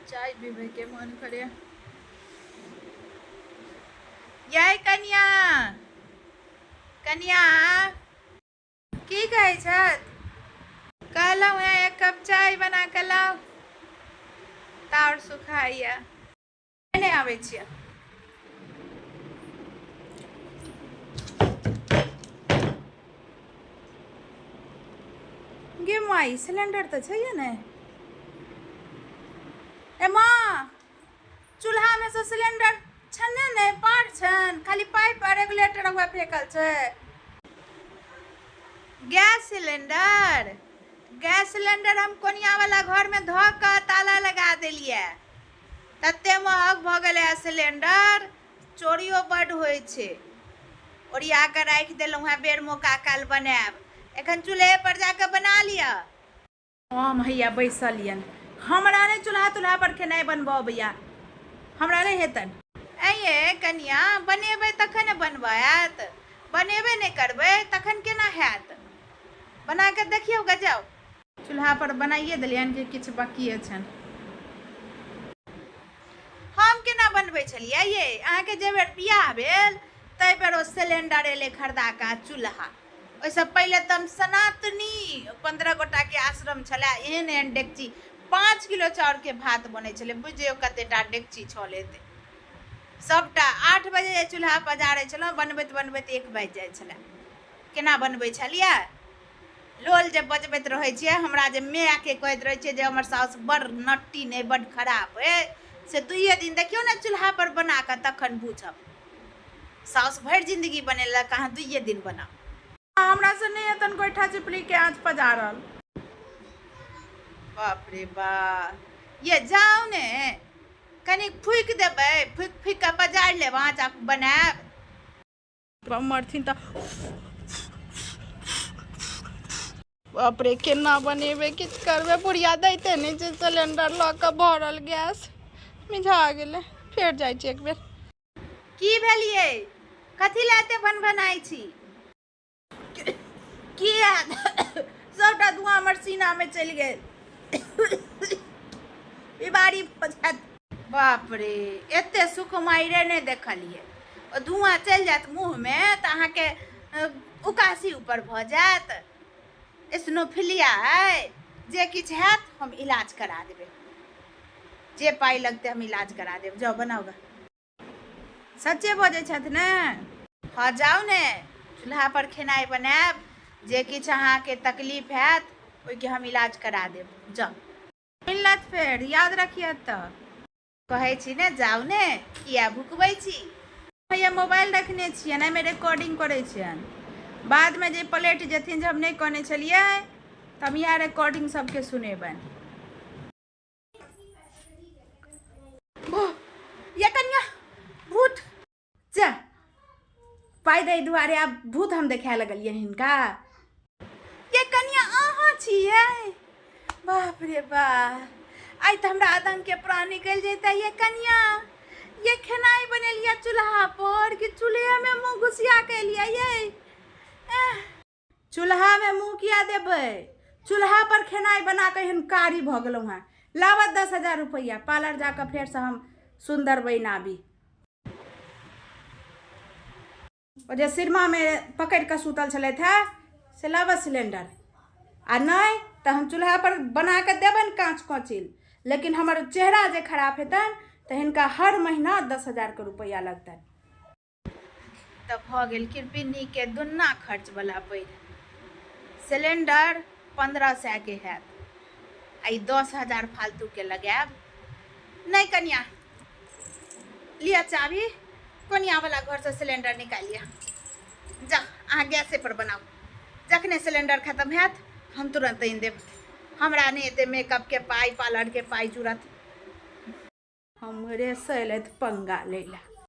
चाय पीबे के मन करे। यै कनिया कनिया की कहै छथि? कहलहुँ हैं एक कप चाय बना के लाओ। तार सुखाइया नहीं आवे छियै। गे माई सिलेंडर तो छै ने। ए माँ चूल्हा में से सिलेंडर छने ने पार छन, खाली पाइप और रेगुलेटर हुआ फेकल छै। गैस सिलेंडर हम कोनिया वाला घर में धो के ताला लगा देलिए। तते महग भ गेलै सिलेंडर, चोरियो बड होय छै। ओरिया के राख देलहुँ हैं, बेर मौका काल बनाएब। एखन चूल्हे पर जाके बना लिया। हम हैया बैसल यन, हमरा नहीं चूल्हा पर खेनाइ बनबऽ अबैया, हमरा नहीं हेतन। ये कनिया बनेबै तखन ने बनबऽ आयत, बनेबे नहीं करबै तखन केना हैत? बना के देखियौ गजाओ। चूल्हा पर बनाइए देलियन कि किछु बाकी छन। हम केना बनबै छलियै ये? अहाँके जे बेर बियाह भेल तै बेर ओ सिलेंडर एलै खरीदा के चूल्हा। ओइसे पहले तो हम सनातनी 15 गोटा के आश्रम छलै, एहन एहन डेगची 5 किलो चाउर के भात बनै छलै। बुझियौ कतेटा डेगची छल हेतै। सबटा 8 बजे चूल्हा पजारै छलहुँ, बनबैत बनबैत 1 बाजि जाइ छलै। केना बनबै छलियै? लोल जे बजबैत रहै छियै, हमरा जे माय के कहैत रहै छियै जे हमर साउस बड़ नट्टी ने बड़ खराब है, से 2 दिन देखियौ ने चूल्हा पर बना के तखन बुझब। साउस भरि जिंदगी बनेलक, अहाँ 2 दिन बनाओ। हमरा से नहीं हेतन गोइठा चिपड़ी के आँच पजारल। बाप रे बाप। ये जाओ ने कनी फूक देबै, फूक के पजार लेब, आँच बनाएब। मरथिन त बाप रे केना बनेबै, किछ करबै। बुढ़िया दैते नहीं छै सिलेंडर ल के भरल गैस मिझा गेलै। फेर जाइ छी एक बेर। की भेलिए? कथी लाते बनबनाइ छी? सबटा धुआं हमर सीना में चलि गेल। बीमारी बाप रे, एते सुख मायरे नहीं देखलिए। धुआं चलि जात मुँह में तो अहाँके उकासी ऊपर भ जात। स्नोफिलिया है, जे किछ हैत हम इलाज करा देबै। जे पाई लगते हम इलाज करा देब। जाओ बनाओ गा। सच्चे बजै छथि ने? हाँ जाओ ने, चूल्हा पर खेनाइ बनाएब। जे किछ अहाँके तकलीफ हैत ओइके हम इलाज करा देब। जाओ। मिलत फेर याद रखिए। तो कहै छी ने जाओ ने, किया भुकबै छी? भैया मोबाइल रखने छियन, एहिमे रिकॉर्डिंग करै छियन। बाद में जे पलट जेथिन जे हम नहीं कहने छलिए त हम इएह रिकॉर्डिंग सबके सुनेबन। ये कन्या भूत जा पाई दै दुआरे आब भूत हम देखाए लगलिए हिनका। ये कन्या अहाँ छियै? बाप रे बाप, आई तो हमरा आतंक के प्राण निकल जेता। ये कन्या ये खेनाई बनेलिया चूल्हा पर कि चूल्हे में मुंह घुसिया के एलिया? ये चूल्हा में मुंह किया देबै? चूल्हा पर खेनाई बना के हिनकारी भ गेलहुँ हैं। लाबत 10,000 रुपया, पार्लर जाकर फेर से हम सुंदर बनाबी। और जे सिरमा में पकड़ के सुतल छलथि है से लाबत सिलेंडर। आ नहीं तो हम चूल्हा पर बना के देबन कांच कोचिल, लेकिन हमार चेहरा जे खराब हेतन तो हिनका हर महीना 10,000 के रुपया लगतन। तब भ गेल कृपिनी के दुन्ना खर्च वाला पैर। सिलेंडर 1500 के हैत, आई 10,000 फालतू के लगाएब। नहीं कन्या लिया चाबी, कोनिया वाला घर से सिलेंडर निकालिए। जा अहाँ गैसे पर बनाओ। जखने सिलेंडर खत्म हैत हम तुरंत आनि देब। हमरा नहीं एते मेकअप के पाई, पार्लर के पाई जरूरत। हमरे से एलथि पंगा लैला।